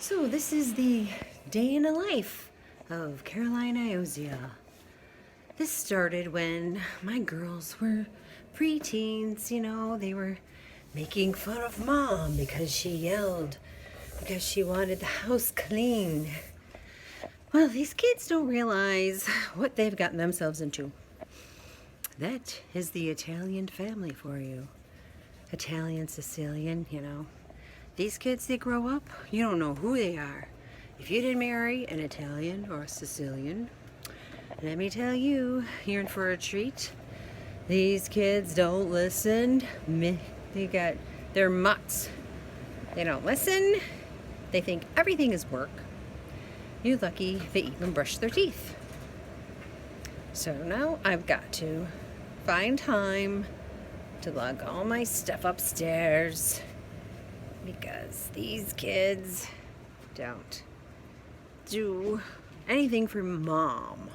So this is the day in the life of Caroline Iozia. This started when my girls were preteens, they were making fun of mom because she yelled, because she wanted the house clean. Well, these kids don't realize what they've gotten themselves into. That is the Italian family for you. Italian, Sicilian, These kids, they grow up, you don't know who they are. If you didn't marry an Italian or a Sicilian, let me tell you, you're in for a treat. These kids don't listen. They're mutts. They don't listen. They think everything is work. You're lucky they even brush their teeth. So now I've got to find time to lug all my stuff upstairs because these kids don't do anything for mom.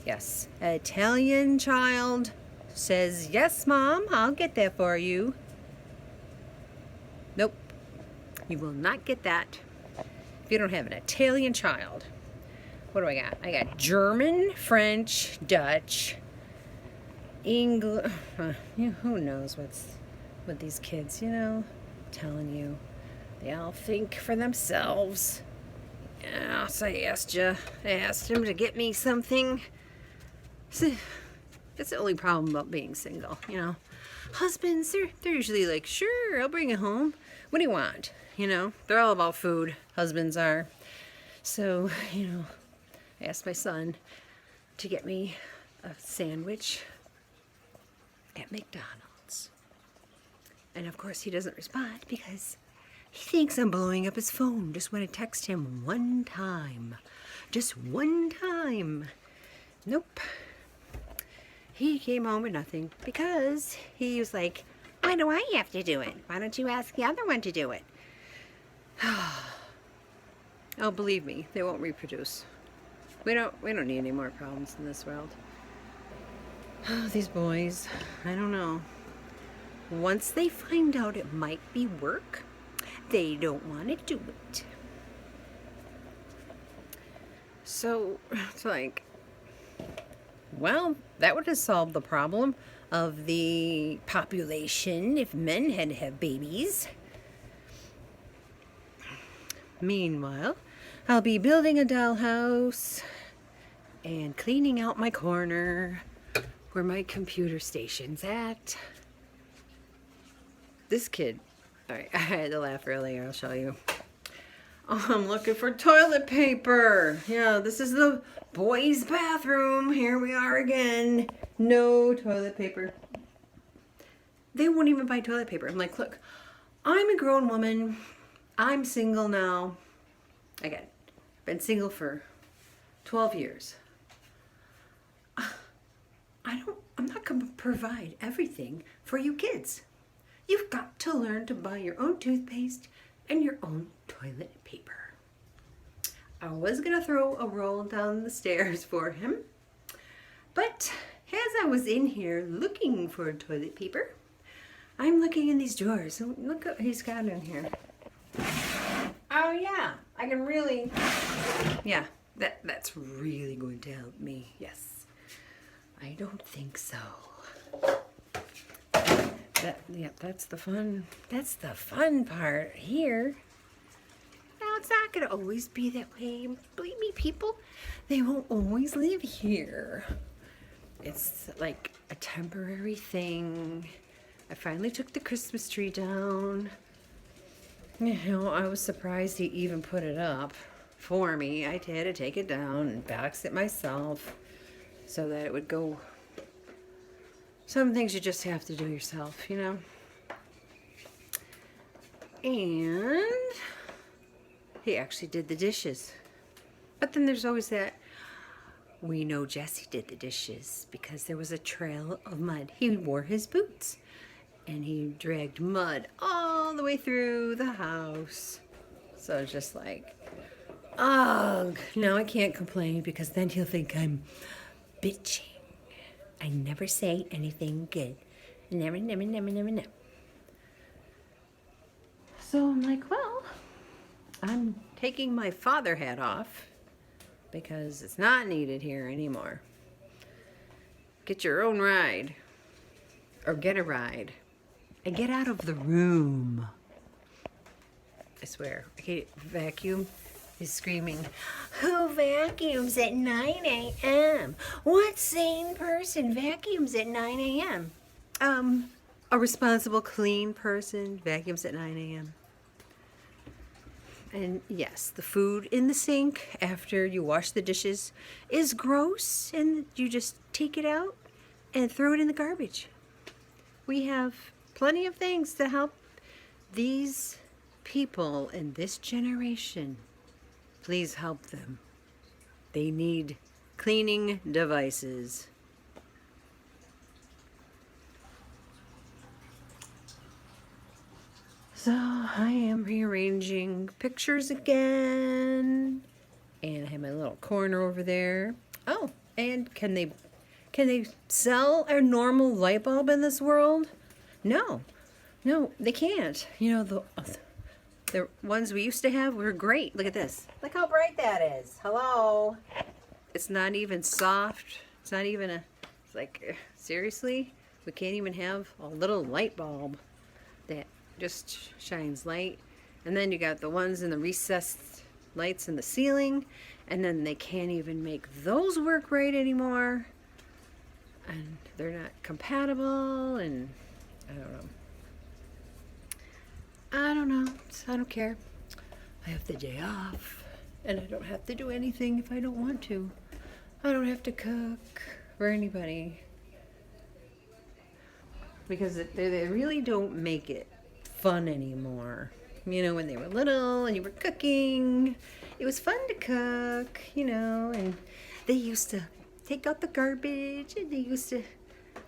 Yes, an Italian child says, "Yes, mom, I'll get that for you." Nope, you will not get that if you don't have an Italian child. What do I got? I got German, French, Dutch, English. Who knows with these kids, telling you. They all think for themselves. Yeah, so I asked him to get me something. That's the only problem about being single, Husbands, they're usually like, "Sure, I'll bring it home. What do you want?" They're all about food, husbands are. So, I asked my son to get me a sandwich at McDonald's. And of course he doesn't respond because he thinks I'm blowing up his phone just when I text him one time. Just one time. Nope. He came home with nothing because he was like, "Why do I have to do it? Why don't you ask the other one to do it?" Oh, believe me, they won't reproduce. We don't need any more problems in this world. Oh, these boys, I don't know. Once they find out it might be work, they don't want to do it. So it's like, well, that would have solved the problem of the population if men had to have babies. Meanwhile, I'll be building a dollhouse and cleaning out my corner where my computer station's at. This kid, all right, I had to laugh earlier, I'll show you. Oh, I'm looking for toilet paper. Yeah, this is the boys' bathroom. Here we are again. No toilet paper. They won't even buy toilet paper. I'm like, look, I'm a grown woman. I'm single now. Again, been single for 12 years. I'm not going to provide everything for you kids. You've got to learn to buy your own toothpaste and your own toilet paper. I was going to throw a roll down the stairs for him, but as I was in here looking for toilet paper, I'm looking in these drawers. Look what he's got in here. Oh yeah, I can really, yeah, that's really going to help me. Yes. I don't think so. That's the fun part here. Now, it's not going to always be that way. Believe me, people, they won't always live here. It's like a temporary thing. I finally took the Christmas tree down. I was surprised he even put it up for me. I had to take it down and box it myself so that it would go. Some things you just have to do yourself, And he actually did the dishes. But then there's always that, we know Jesse did the dishes because there was a trail of mud. He wore his boots and he dragged mud all the way through the house. So it's just like, ugh, now I can't complain because then he'll think I'm bitching. I never say anything good. Never. So I'm like, well, I'm taking my father hat off because it's not needed here anymore. Get your own ride. Or get a ride. And get out of the room. I swear. Okay, vacuum is screaming, "Who vacuums at 9 a.m.? What sane person vacuums at 9 a.m.? A responsible, clean person vacuums at 9 a.m. And yes, the food in the sink after you wash the dishes is gross, and you just take it out and throw it in the garbage. We have plenty of things to help these people in this generation. Please help them. They need cleaning devices. So I am rearranging pictures again. And I have my little corner over there. Oh, and can they sell a normal light bulb in this world? No, they can't. You know, the ones we used to have were great. Look at this. Look how bright that is. Hello. It's not even soft. It's not even it's like, seriously? We can't even have a little light bulb that just shines light. And then you got the ones in the recessed lights in the ceiling, and then they can't even make those work right anymore. And they're not compatible, and I don't know. I don't care. I have the day off, and I don't have to do anything if I don't want to. I don't have to cook for anybody. Because they really don't make it fun anymore. You know, when they were little and you were cooking, it was fun to cook, you know, and they used to take out the garbage, and they used to,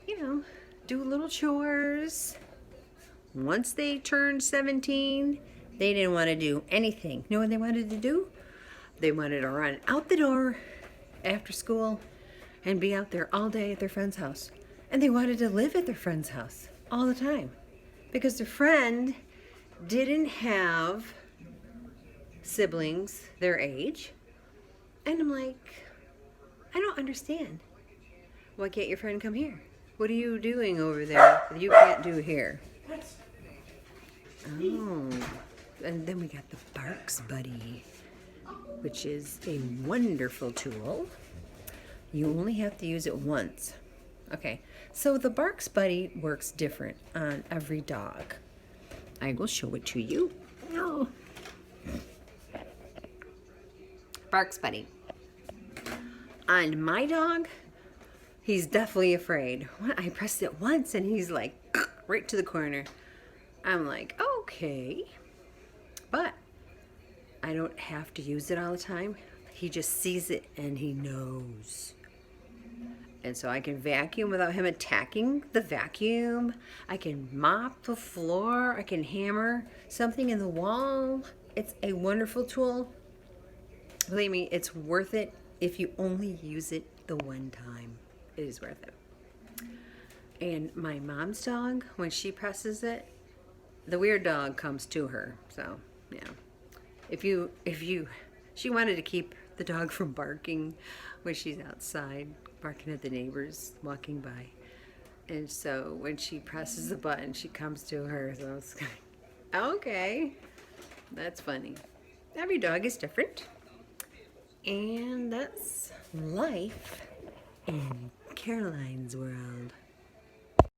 you know, do little chores. Once they turned 17, they didn't want to do anything. You know what they wanted to do? They wanted to run out the door after school and be out there all day at their friend's house. And they wanted to live at their friend's house all the time because their friend didn't have siblings their age. And I'm like, I don't understand. Why can't your friend come here? What are you doing over there that you can't do here? Oh, and then we got the Barks Buddy, which is a wonderful tool. You only have to use it once. Okay, so the Barks Buddy works different on every dog. I will show it to you. Oh. Barks Buddy. On my dog, he's definitely afraid. I pressed it once and he's like right to the corner. I'm like, okay, but I don't have to use it all the time. He just sees it and he knows. And so I can vacuum without him attacking the vacuum. I can mop the floor. I can hammer something in the wall. It's a wonderful tool. Believe me, it's worth it if you only use it the one time. It is worth it. And my mom's dog, when she presses it, the weird dog comes to her. So, yeah. She wanted to keep the dog from barking when she's outside, barking at the neighbors walking by. And so when she presses the button, she comes to her. So I was like, okay, that's funny. Every dog is different. And that's life in Caroline's world.